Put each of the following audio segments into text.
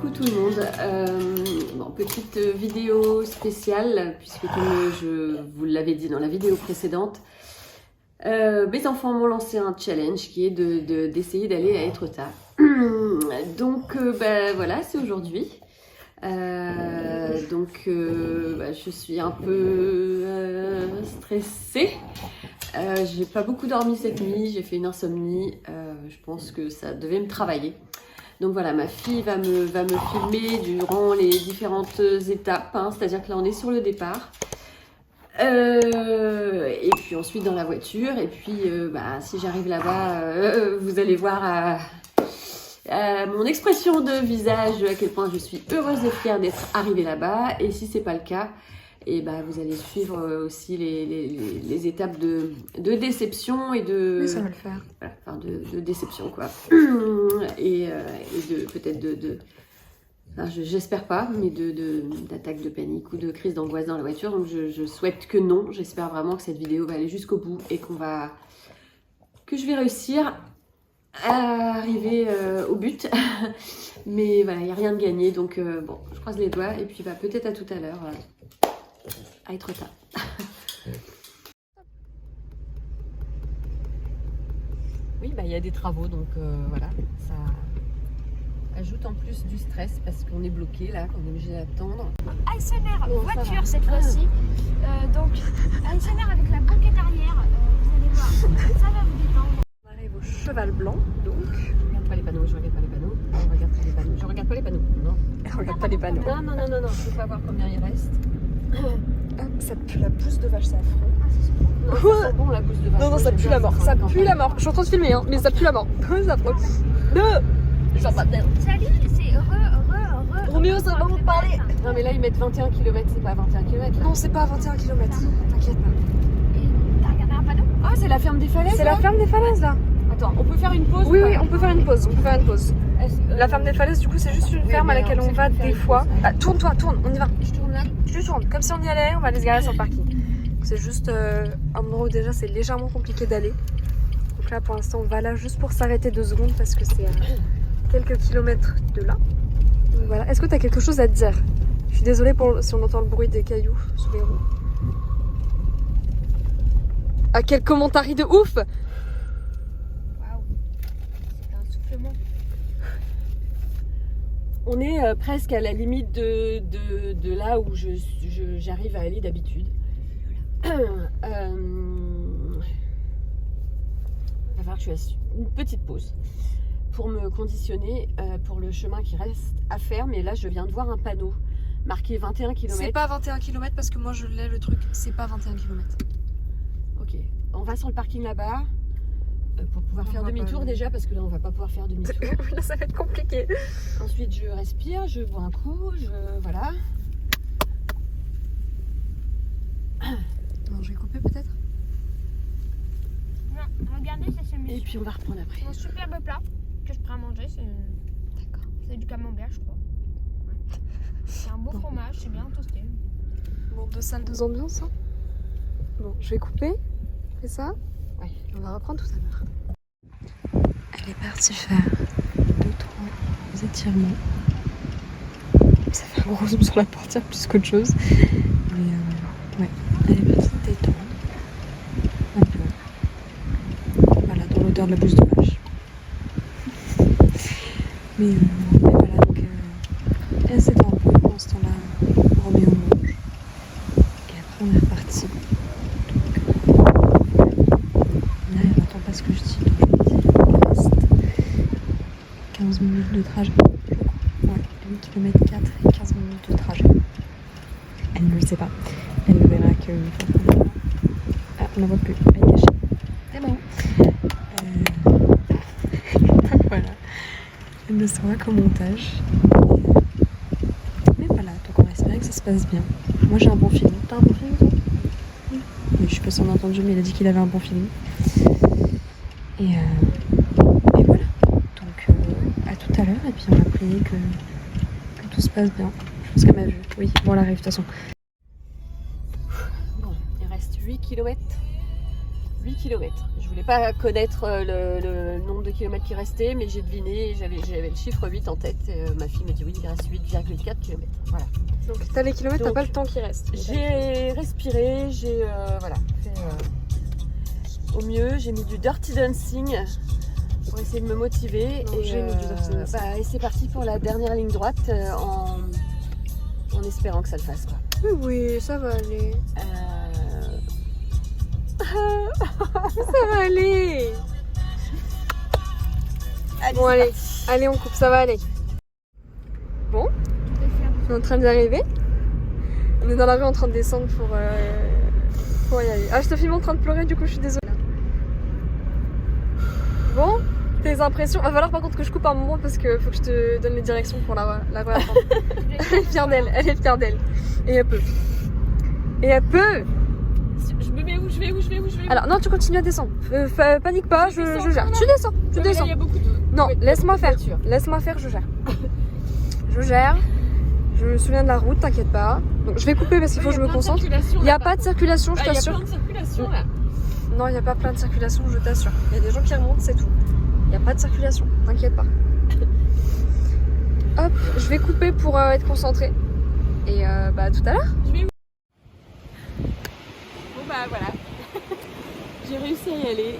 coucou tout le monde. Petite vidéo spéciale puisque comme je vous l'avais dit dans la vidéo précédente, mes enfants m'ont lancé un challenge qui est d'essayer d'aller à Etretat. Donc voilà, c'est aujourd'hui. Je suis un peu stressée. J'ai pas beaucoup dormi cette nuit, j'ai fait une insomnie. Je pense que ça devait me travailler. Donc voilà, ma fille va me filmer durant les différentes étapes, hein, c'est-à-dire que là on est sur le départ. Et puis ensuite dans la voiture, et puis si j'arrive là-bas, vous allez voir mon expression de visage, à quel point je suis heureuse et fière d'être arrivée là-bas. Et si c'est pas le cas, et vous allez suivre aussi les étapes de déception et de... Oui, ça va le faire. Voilà, enfin de déception quoi. Et peut-être j'espère pas, mais d'attaque de panique ou de crise d'angoisse dans la voiture. Donc je souhaite que non. J'espère vraiment que cette vidéo va aller jusqu'au bout et que je vais réussir à arriver au but. Mais voilà, il n'y a rien de gagné. Donc bon, je croise les doigts et puis peut-être à tout à l'heure à Etretat. Oui, il y a des travaux, donc voilà, ça ajoute en plus du stress parce qu'on est bloqué là, qu'on est obligé d'attendre. ASMR voiture cette fois-ci. Donc ASMR avec la banquette arrière, vous allez voir, ça va vous détendre. On arrive au Cheval Blanc, donc je regarde pas les panneaux, je regarde pas les panneaux, je regarde pas les panneaux, je regarde pas les panneaux, non. Je regarde pas les panneaux. Non, je veux pas voir combien il reste. Ça pue la pousse de vache, c'est affreux. Non, ça sent bon la bouse de vache. Non, ça pue la mort. Ça pue la mort. Je suis en train de filmer, hein, mais ça pue la mort. C'est affreux. J'en pas bien. Salut, c'est Roméo, ça va vous parler. Non, mais là ils mettent 21 km, c'est pas 21 km. Non, c'est pas à 21 km. T'inquiète pas. T'as regardé un panneau? Ah, c'est la ferme des falaises. C'est la ferme des falaises là. Attends, on peut faire une pause? Oui, on peut faire une pause. La ferme des falaises, du coup, c'est juste une ferme à laquelle on va des fois. Tourne-toi, on y va. Je tourne là. Je tourne. Comme si on y allait, on va aller se garer sur le parking. C'est juste un endroit où déjà c'est légèrement compliqué d'aller. Donc là, pour l'instant, on va là juste pour s'arrêter 2 secondes parce que c'est à quelques kilomètres de là. Donc voilà. Est-ce que tu as quelque chose à te dire? Je suis désolée si on entend le bruit des cailloux sous les roues. Ah, quel commentaire de ouf! Waouh, c'est un soufflement. On est presque à la limite de là où j'arrive à aller d'habitude. Il va falloir que je fasse une petite pause pour me conditionner pour le chemin qui reste à faire. Mais là, je viens de voir un panneau marqué 21 km. C'est pas 21 km parce que moi je l'ai le truc, c'est pas 21 km. Ok, on va sur le parking là-bas pour pouvoir faire demi-tour déjà parce que là on va pas pouvoir faire demi-tour. Là ça va être compliqué. Ensuite je respire, je bois un coup, voilà. Non, je vais couper peut-être. Non, regardez, c'est Et puis on va reprendre après. un superbe plat que je prends à manger. C'est du camembert, je crois. C'est un beau fromage, c'est bien toasté. Bon, 2 salles, 2 ambiances. Hein. Bon, je vais couper. C'est ça? Ouais. On va reprendre tout à l'heure. Elle est partie faire 2-3 étirements. Ça fait un gros zoom sur la portière plus qu'autre chose. Mais ouais, elle est partie se détendre. Un peu. Voilà, dans l'odeur de la bouse de vache. Mais voilà, donc elle s'est en repos. Pendant ce temps-là, Roméo mange. Et après, on est reparti. Là, elle n'entend pas ce que je dis. Donc je vais dire qu'il reste 15 minutes de trajet. Ouais, 8 km 4 et 15 minutes de trajet. Elle ne le sait pas. Elle ne verra que une fois qu'on est là. Ah, on la voit plus. Elle est cachée. C'est bon. Voilà. Elle ne sera qu'au montage. Mais voilà, donc on va espérer que ça se passe bien. Moi j'ai un bon feeling. T'as un bon feeling toi? Oui. Je sais pas si on a entendu, mais il a dit qu'il avait un bon feeling. Et voilà. Donc à tout à l'heure. Et puis on va prier que tout se passe bien. Je pense qu'elle m'a vu. Oui, bon, elle arrive de toute façon. Bon, il reste 8 km. 8 km. Je voulais pas connaître le nombre de kilomètres qui restait, mais j'ai deviné, j'avais le chiffre 8 en tête. Ma fille me dit oui, il reste 8,4 km. Voilà. Donc t'as les kilomètres, t'as Donc, pas le temps qui reste. J'ai respiré, j'ai voilà, fait au mieux. J'ai mis du Dirty Dancing pour essayer de me motiver. Non, j'ai mis du Dirty Dancing. Et c'est parti pour la dernière ligne droite en espérant que ça le fasse, quoi. Oui, ça va aller. Ça va aller. Bon, allez, on coupe, ça va aller. Bon, on est en train d'y arriver. On est dans la rue en train de descendre pour y aller. Ah, je te filme en train de pleurer, du coup, je suis désolée. Bon, tes impressions. Il va falloir par contre que je coupe un moment parce qu'il faut que je te donne les directions pour la rue à prendre. Elle est fière d'elle. Et elle peut. Je me mets où je vais. Alors non, tu continues à descendre. Panique pas, je gère. Tu descends. Il y a beaucoup de... Non, laisse-moi faire. voitures. Laisse-moi faire, je gère. Je gère. Je me souviens de la route, t'inquiète pas. Donc je vais couper parce qu'il faut que je me concentre. Il n'y a pas de circulation, je t'assure. Il y a plein de circulation là. Non, il n'y a pas plein de circulation, je t'assure. Il y a des gens qui remontent, c'est tout. Il n'y a pas de circulation, t'inquiète pas. Hop, je vais couper pour être concentrée. Et à tout à l'heure. Bon bah voilà. J'ai réussi à y aller.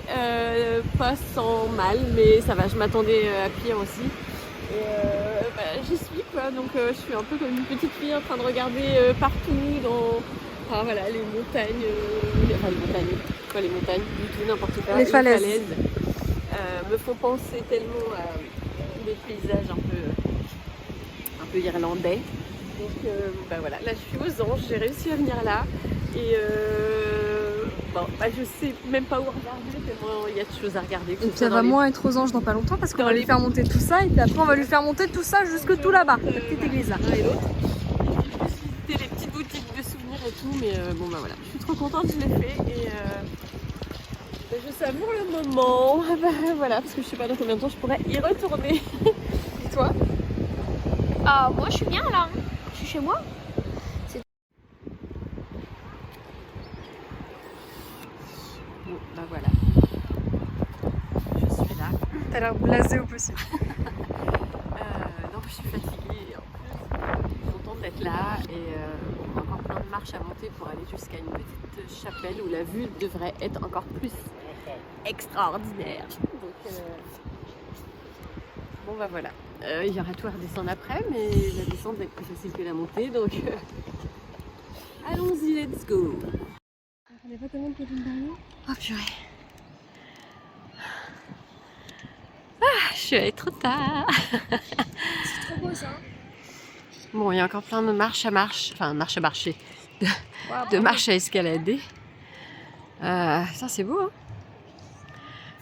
Pas sans mal, mais ça va, je m'attendais à pire aussi. Et j'y suis quoi, donc je suis un peu comme une petite fille en train de regarder partout dans les montagnes, les montagnes, du tout, n'importe quoi. Les falaises. Me font penser tellement à des paysages un peu irlandais. Donc voilà, là je suis aux anges, j'ai réussi à venir là et je sais même pas où regarder tellement il y a de choses à regarder. Et puis elle va moins être aux anges dans pas longtemps parce qu'on va lui faire monter tout ça et puis après on va lui faire monter tout ça jusque tout là-bas, la petite église là. L'un et l'autre. J'ai visité les petites boutiques de souvenirs et tout, mais voilà, je suis trop contente, je l'ai fait et je savoure le moment. Voilà, parce que je sais pas dans combien de temps je pourrais y retourner. Et toi? Ah, moi je suis bien là. Je suis chez moi. Bon, voilà. Je suis là. T'as l'air blasée au possible. Donc je suis fatiguée en plus. Contente d'être là et on a encore plein de marches à monter pour aller jusqu'à une petite chapelle où la vue devrait être encore plus extraordinaire. Donc voilà. Il y aura tout à redescendre après, mais la descente va être plus facile que la montée, donc allons-y, let's go. On n'est pas tellement de dernier. Oh purée. Ah, je suis allée trop tard. C'est trop beau ça. Bon, il y a encore plein de marches à marcher, de marches à escalader. Ça c'est beau, hein.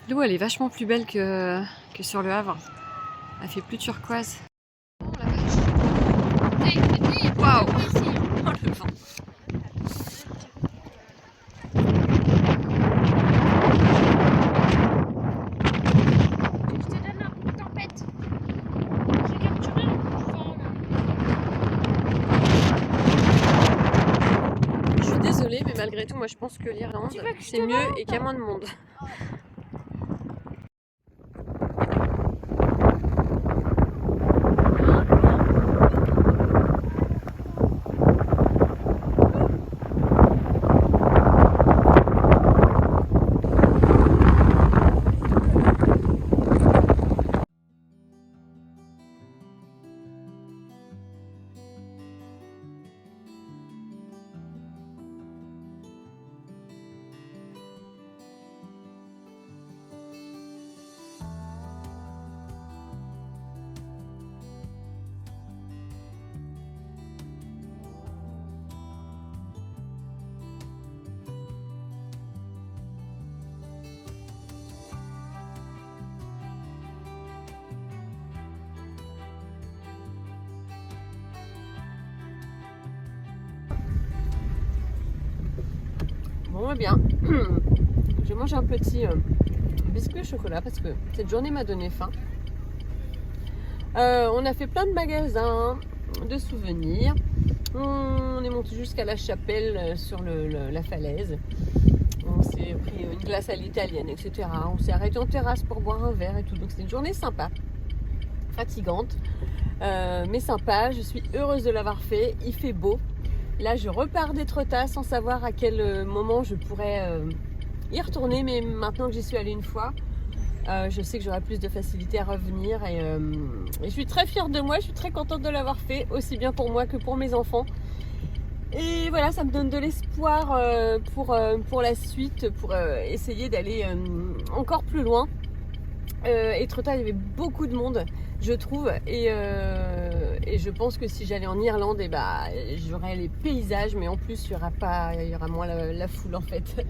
L'eau elle est vachement plus belle que sur le Havre. Elle fait plus turquoise. Oh la vache. Waouh. Oh le vent. Je te donne un coup de tempête. J'ai capturé le coup de vent là. Je suis désolée, mais malgré tout, moi je pense que l'Irlande c'est mieux et qu'il y a moins de monde. Bon, bien. Je mange un petit biscuit au chocolat parce que cette journée m'a donné faim. On a fait plein de magasins de souvenirs. On est monté jusqu'à la chapelle sur la falaise. On s'est s'est pris une glace à l'italienne, etc. On s'est arrêté en terrasse pour boire un verre et tout. Donc c'était une journée sympa, fatigante, mais sympa. Je suis heureuse de l'avoir fait. Il fait beau. Là, je repars d'Étretat sans savoir à quel moment je pourrais y retourner. Mais maintenant que j'y suis allée une fois, je sais que j'aurai plus de facilité à revenir. Et je suis très fière de moi. Je suis très contente de l'avoir fait, aussi bien pour moi que pour mes enfants. Et voilà, ça me donne de l'espoir pour la suite, pour essayer d'aller encore plus loin. Étretat, il y avait beaucoup de monde, je trouve, et je pense que si j'allais en Irlande, j'aurais les paysages, mais en plus il y aura moins la foule en fait,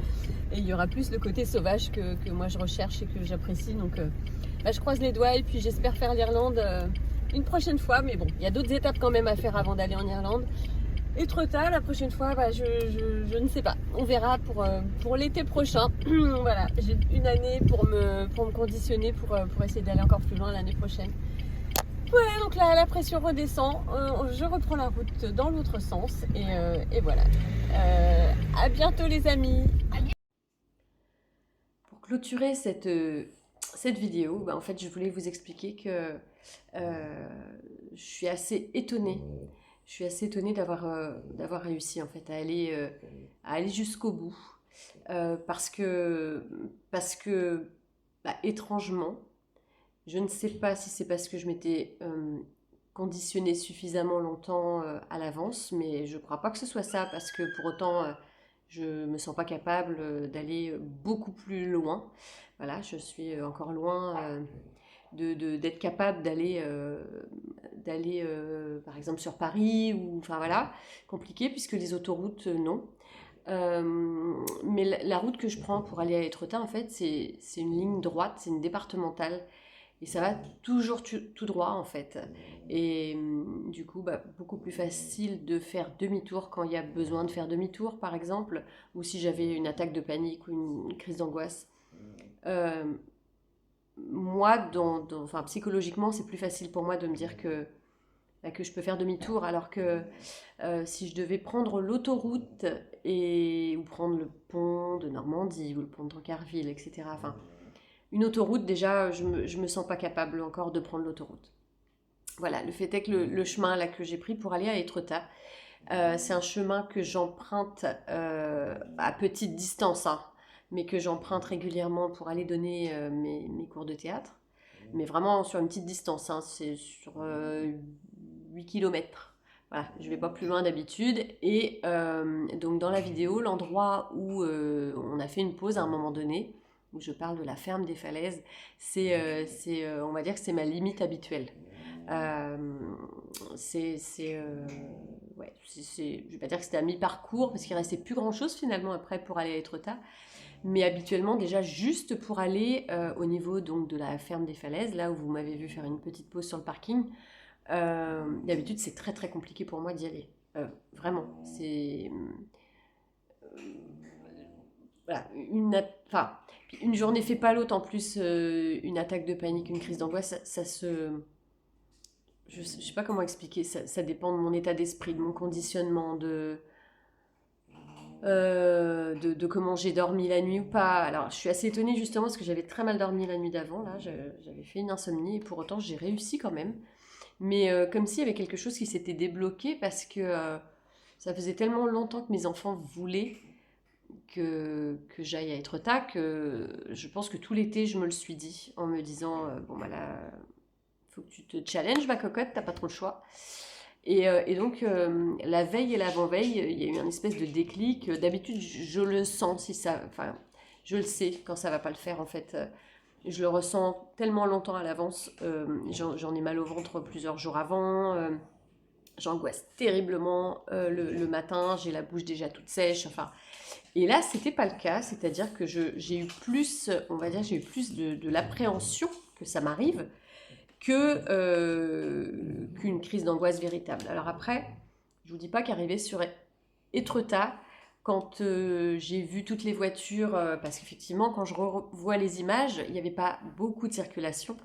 et il y aura plus le côté sauvage que moi je recherche et que j'apprécie. Donc je croise les doigts et puis j'espère faire l'Irlande une prochaine fois, mais bon, il y a d'autres étapes quand même à faire avant d'aller en Irlande. Étretat, la prochaine fois, je ne sais pas. On verra pour l'été prochain. Voilà, j'ai une année pour me conditionner pour essayer d'aller encore plus loin l'année prochaine. Voilà, donc là, la pression redescend. Je reprends la route dans l'autre sens. Et voilà. À bientôt les amis. Pour clôturer cette vidéo, en fait, je voulais vous expliquer que je suis assez étonnée. Je suis assez étonnée d'avoir réussi en fait à aller jusqu'au bout parce que étrangement, je ne sais pas si c'est parce que je m'étais conditionnée suffisamment longtemps à l'avance, mais je ne crois pas que ce soit ça, parce que pour autant je me sens pas capable d'aller beaucoup plus loin. Voilà, je suis encore loin d'être capable d'aller par exemple sur Paris, ou enfin voilà, compliqué puisque les autoroutes non. Mais la route que je prends pour aller à Étretat, en fait, c'est une ligne droite, c'est une départementale, et ça va toujours tout droit en fait. Et du coup, beaucoup plus facile de faire demi-tour quand il y a besoin de faire demi-tour, par exemple, ou si j'avais une attaque de panique ou une crise d'angoisse. Moi, psychologiquement, c'est plus facile pour moi de me dire que je peux faire demi-tour, alors que si je devais prendre l'autoroute ou prendre le pont de Normandie ou le pont de Tancarville, etc. Enfin, une autoroute, déjà, je me sens pas capable encore de prendre l'autoroute. Voilà, le fait est que le chemin là que j'ai pris pour aller à Étretat, c'est un chemin que j'emprunte à petite distance, hein, mais que j'emprunte régulièrement pour aller donner mes cours de théâtre. Mais vraiment sur une petite distance, hein, c'est sur 8 km. Voilà, je ne vais pas plus loin d'habitude. Et donc dans la vidéo, l'endroit où on a fait une pause à un moment donné, où je parle de la ferme des Falaises, on va dire que c'est ma limite habituelle. Je vais pas dire que c'était à mi-parcours, parce qu'il restait plus grand-chose finalement après pour aller à Étretat. Mais habituellement, déjà, juste pour aller au niveau donc, de la ferme des Falaises, là où vous m'avez vu faire une petite pause sur le parking, d'habitude, c'est très très compliqué pour moi d'y aller. Vraiment, c'est... voilà, une journée fait pas l'autre, en plus, une attaque de panique, une crise d'angoisse, ça se... Je sais pas comment expliquer, ça dépend de mon état d'esprit, de mon conditionnement, de comment j'ai dormi la nuit ou pas. Alors, je suis assez étonnée justement parce que j'avais très mal dormi la nuit d'avant. Là, j'avais fait une insomnie et pour autant, j'ai réussi quand même. Mais comme s'il y avait quelque chose qui s'était débloqué, parce que ça faisait tellement longtemps que mes enfants voulaient que j'aille à Étretat, que je pense que tout l'été, je me le suis dit en me disant là, faut que tu te challenges, ma cocotte, t'as pas trop le choix. Et donc, la veille et l'avant-veille, il y a eu un espèce de déclic. D'habitude, je le sens, je le sais quand ça va pas le faire, en fait. Je le ressens tellement longtemps à l'avance. J'en ai mal au ventre plusieurs jours avant. J'angoisse terriblement le matin. J'ai la bouche déjà toute sèche. Enfin, et là, c'était pas le cas. C'est-à-dire que j'ai eu plus, on va dire, de l'appréhension que ça m'arrive, qu'une crise d'angoisse véritable. Alors après, je vous dis pas qu'arriver sur Étretat, quand j'ai vu toutes les voitures, parce qu'effectivement, quand je revois les images, il n'y avait pas beaucoup de circulation.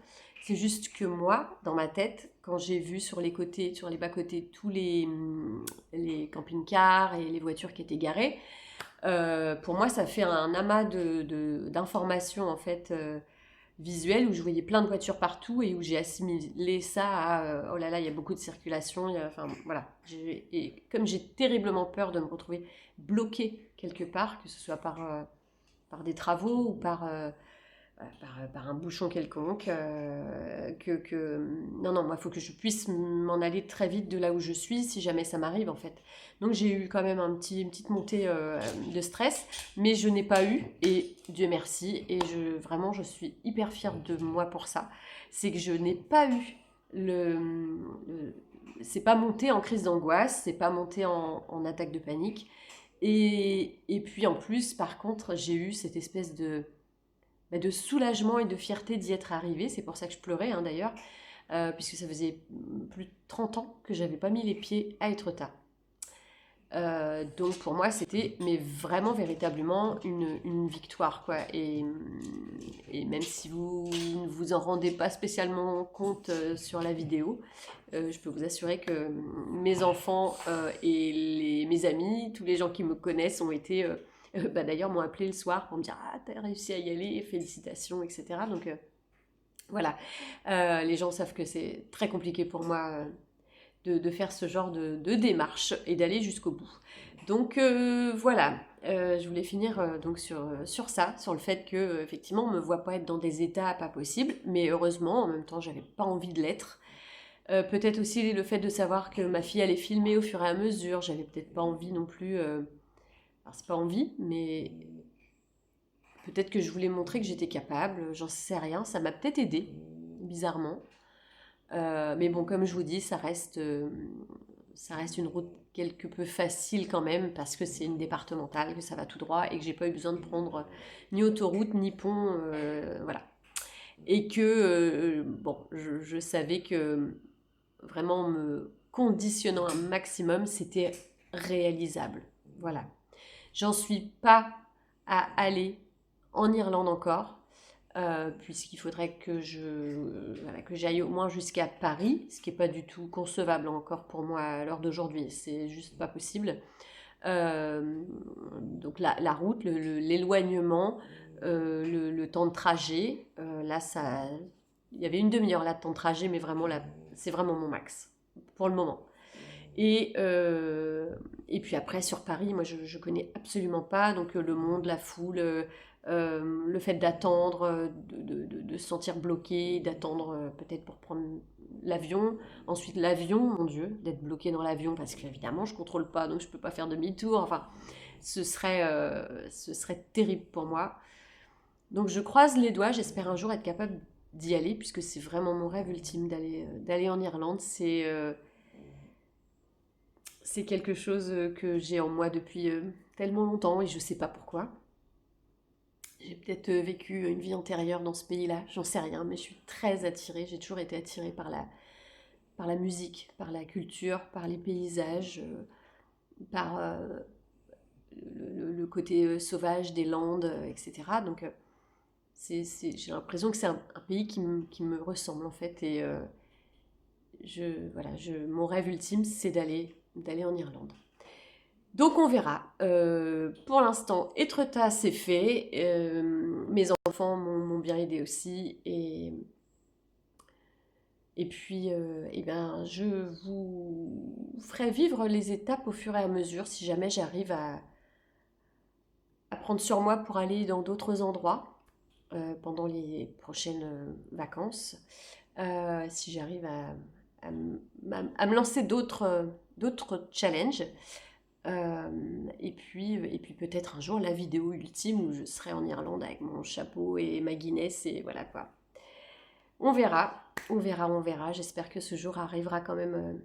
C'est juste que moi, dans ma tête, quand j'ai vu sur les côtés, sur les bas-côtés, tous les camping-cars et les voitures qui étaient garées, Pour moi, ça fait un amas d'informations en fait visuelles où je voyais plein de voitures partout et où j'ai assimilé ça à oh là là, il y a beaucoup de circulation. Enfin voilà. Et comme j'ai terriblement peur de me retrouver bloquée quelque part, que ce soit par des travaux ou par un bouchon quelconque, non, non, moi, il faut que je puisse m'en aller très vite de là où je suis, si jamais ça m'arrive, en fait. Donc, j'ai eu quand même une petite montée de stress, mais je n'ai pas eu, et Dieu merci, et vraiment, je suis hyper fière de moi pour ça. C'est que je n'ai pas eu c'est pas monté en crise d'angoisse, c'est pas monté en attaque de panique, et puis, en plus, par contre, j'ai eu cette espèce de soulagement et de fierté d'y être arrivée. C'est pour ça que je pleurais d'ailleurs, puisque ça faisait plus de 30 ans que j'avais pas mis les pieds à Étretat. Donc pour moi c'était vraiment véritablement une victoire quoi. Et même si vous ne vous en rendez pas spécialement compte sur la vidéo, je peux vous assurer que mes enfants et mes amis, tous les gens qui me connaissent ont été d'ailleurs m'ont appelé le soir pour me dire ah t'as réussi à y aller, félicitations, etc. Donc voilà, les gens savent que c'est très compliqué pour moi de faire ce genre de démarche et d'aller jusqu'au bout. Donc voilà, je voulais finir donc sur ça, sur le fait que effectivement on me voit pas être dans des états pas possibles, mais heureusement en même temps j'avais pas envie de l'être. Peut-être aussi le fait de savoir que ma fille allait filmer au fur et à mesure, j'avais peut-être pas envie non plus, alors c'est pas envie, mais peut-être que je voulais montrer que j'étais capable, j'en sais rien, ça m'a peut-être aidé, bizarrement. Mais bon, comme je vous dis, ça reste une route quelque peu facile quand même parce que c'est une départementale, que ça va tout droit et que j'ai pas eu besoin de prendre ni autoroute ni pont, voilà. Et que bon, je savais que vraiment me conditionnant un maximum, c'était réalisable. Voilà. J'en suis pas à aller en Irlande encore. Puisqu'il faudrait que j'aille au moins jusqu'à Paris, ce qui n'est pas du tout concevable encore pour moi à l'heure d'aujourd'hui, c'est juste pas possible. Donc la route, l'éloignement, le temps de trajet, là il y avait une demi-heure là de temps de trajet, mais vraiment là, c'est vraiment mon max pour le moment. Et puis après sur Paris, moi je connais absolument pas, donc le monde, la foule. Le fait d'attendre, de se sentir bloqué, d'attendre peut-être pour prendre l'avion. Ensuite, l'avion, mon Dieu, d'être bloqué dans l'avion parce qu'évidemment, je ne contrôle pas, donc je ne peux pas faire demi-tour. Enfin, ce serait terrible pour moi. Donc, je croise les doigts. J'espère un jour être capable d'y aller puisque c'est vraiment mon rêve ultime d'aller en Irlande. C'est quelque chose que j'ai en moi depuis tellement longtemps et je ne sais pas pourquoi. J'ai peut-être vécu une vie antérieure dans ce pays-là, j'en sais rien, mais je suis très attirée, j'ai toujours été attirée par la musique, par la culture, par les paysages, par le côté sauvage des Landes, etc. Donc j'ai l'impression que c'est un pays qui me ressemble en fait, et mon rêve ultime c'est d'aller en Irlande. Donc on verra. Pour l'instant, Étretat c'est fait. Mes enfants m'ont bien aidé aussi. Et puis, je vous ferai vivre les étapes au fur et à mesure si jamais j'arrive à prendre sur moi pour aller dans d'autres endroits pendant les prochaines vacances. Si j'arrive à me lancer d'autres challenges. Et puis peut-être un jour la vidéo ultime où je serai en Irlande avec mon chapeau et ma Guinness et voilà quoi. On verra. J'espère que ce jour arrivera quand même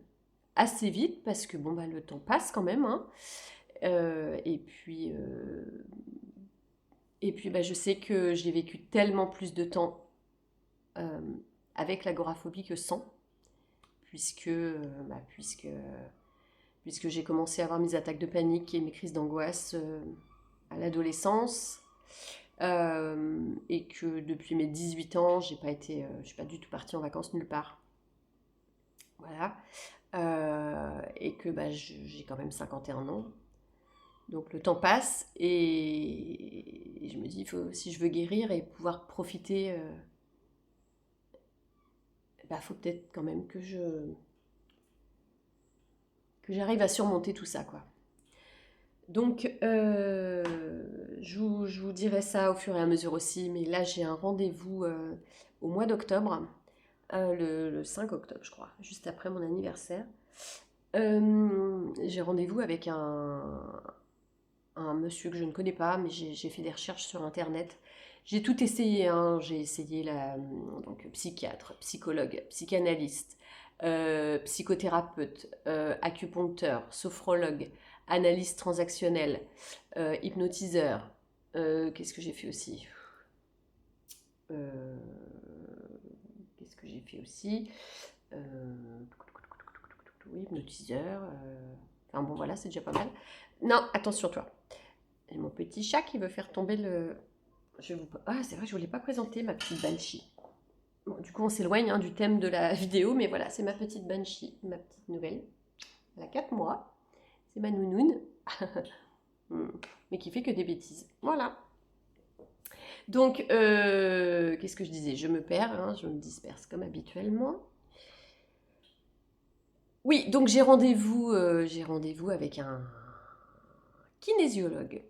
assez vite parce que bon le temps passe quand même. Hein. Et puis je sais que j'ai vécu tellement plus de temps avec l'agoraphobie que sans, puisque j'ai commencé à avoir mes attaques de panique et mes crises d'angoisse à l'adolescence, et que depuis mes 18 ans, je suis pas du tout partie en vacances nulle part. Voilà. Et que j'ai quand même 51 ans. Donc le temps passe et je me dis, si je veux guérir et pouvoir profiter, faut peut-être quand même que j'arrive à surmonter tout ça, quoi. Donc, je vous dirai ça au fur et à mesure aussi, mais là j'ai un rendez-vous au mois d'octobre, le 5 octobre je crois, juste après mon anniversaire. J'ai rendez-vous avec un monsieur que je ne connais pas, mais j'ai fait des recherches sur internet. J'ai tout essayé, hein. J'ai essayé donc psychiatre, psychologue, psychanalyste, psychothérapeute, acupuncteur, sophrologue, analyste transactionnelle, hypnotiseur. Qu'est-ce que j'ai fait aussi? Euh, Qu'est-ce que j'ai fait aussi? Oui, hypnotiseur. Enfin bon, voilà, c'est déjà pas mal. Non, attention toi. Et mon petit chat qui veut faire tomber le... Ah, c'est vrai, je ne voulais pas présenter ma petite Banshee. Bon, du coup, on s'éloigne du thème de la vidéo, mais voilà, c'est ma petite Banshee, ma petite nouvelle. Elle a 4 mois. C'est ma nounoune. Mais qui fait que des bêtises. Voilà. Donc, qu'est-ce que je disais? Je me perds, je me disperse comme habituellement. Oui, donc j'ai rendez-vous avec un kinésiologue.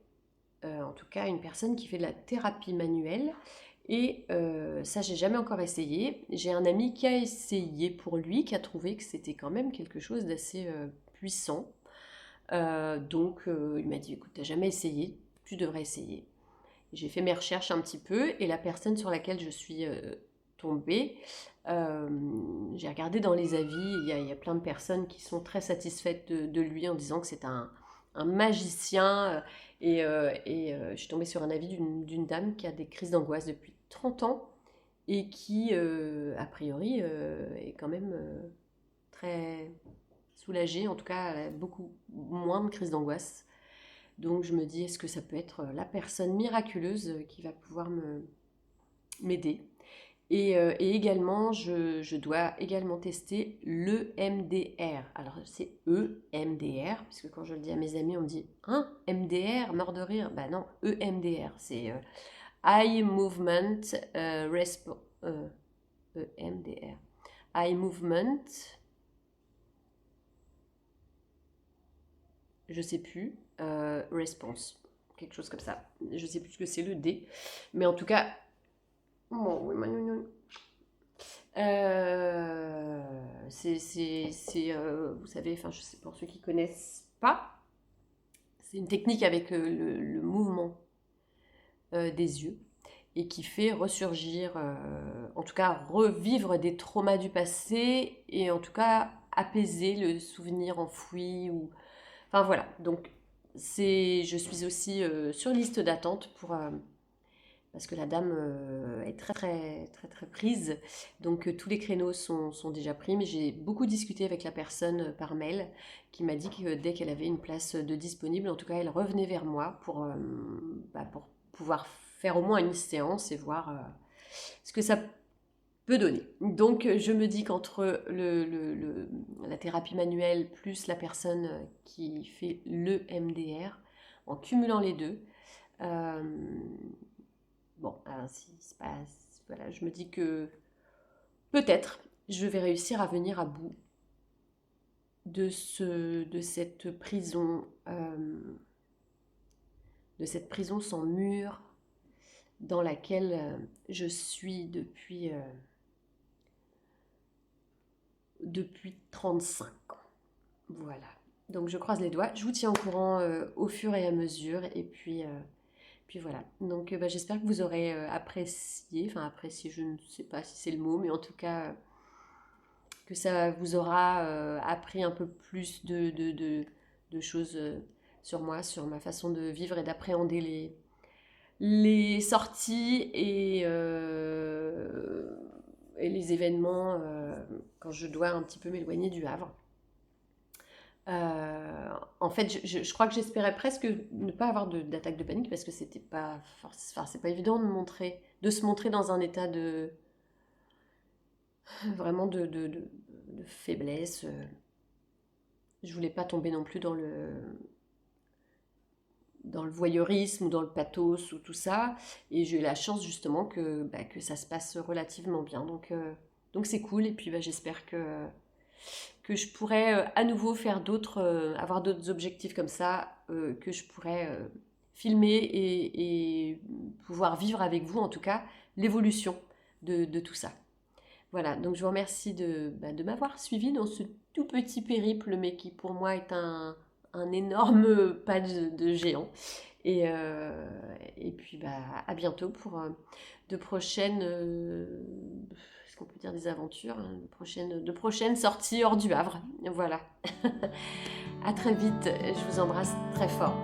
En tout cas, une personne qui fait de la thérapie manuelle. Et ça, j'ai jamais encore essayé. J'ai un ami qui a essayé pour lui, qui a trouvé que c'était quand même quelque chose d'assez puissant. Donc, il m'a dit, écoute, t'as jamais essayé, tu devrais essayer. J'ai fait mes recherches un petit peu et la personne sur laquelle je suis tombée, j'ai regardé dans les avis, il y a plein de personnes qui sont très satisfaites de lui en disant que c'est un magicien. Je suis tombée sur un avis d'une dame qui a des crises d'angoisse depuis 30 ans et qui, a priori, est quand même très soulagée. En tout cas, elle a beaucoup moins de crises d'angoisse. Donc je me dis, est-ce que ça peut être la personne miraculeuse qui va pouvoir m'aider? Et également, je dois également tester l'EMDR. Alors c'est EMDR, puisque quand je le dis à mes amis, on me dit « Hein, MDR, mort de rire ?» Bah non, EMDR, c'est Eye Movement Response. EMDR. Eye Movement, je sais plus, Response. Quelque chose comme ça. Je sais plus ce que c'est le D. Mais en tout cas... Oh, oui, vous savez, enfin, je sais pour ceux qui connaissent pas, c'est une technique avec le mouvement des yeux et qui fait ressurgir, en tout cas revivre des traumas du passé et en tout cas apaiser le souvenir enfoui ou, enfin voilà. Donc je suis aussi sur liste d'attente pour parce que la dame est très très très très prise, donc tous les créneaux sont déjà pris, mais j'ai beaucoup discuté avec la personne par mail qui m'a dit que dès qu'elle avait une place de disponible, en tout cas elle revenait vers moi pour pouvoir faire au moins une séance et voir ce que ça peut donner. Donc je me dis qu'entre la thérapie manuelle plus la personne qui fait le MDR, en cumulant les deux, bon, si c'est pas, voilà, je me dis que peut-être je vais réussir à venir à bout de cette prison sans mur dans laquelle je suis depuis 35 ans. Voilà. Donc je croise les doigts. Je vous tiens au courant au fur et à mesure. Et puis voilà. Donc j'espère que vous aurez apprécié. Enfin apprécié, je ne sais pas si c'est le mot, mais en tout cas que ça vous aura appris un peu plus de choses sur moi, sur ma façon de vivre et d'appréhender les sorties et les événements quand je dois un petit peu m'éloigner du Havre. En fait, je crois que j'espérais presque ne pas avoir d'attaque de panique parce que c'était pas, enfin, c'est pas évident de se montrer dans un état vraiment de faiblesse. Je voulais pas tomber non plus dans le voyeurisme ou dans le pathos ou tout ça. Et j'ai eu la chance justement que ça se passe relativement bien. Donc c'est cool. Et puis j'espère que je pourrais à nouveau faire avoir d'autres objectifs comme ça, que je pourrais filmer et pouvoir vivre avec vous, en tout cas, l'évolution de tout ça. Voilà, donc je vous remercie de m'avoir suivi dans ce tout petit périple, mais qui pour moi est un énorme pas de géant. Et puis à bientôt pour de prochaines, est-ce qu'on peut dire des aventures, hein, de prochaines sorties hors du Havre. Voilà. À très vite, je vous embrasse très fort.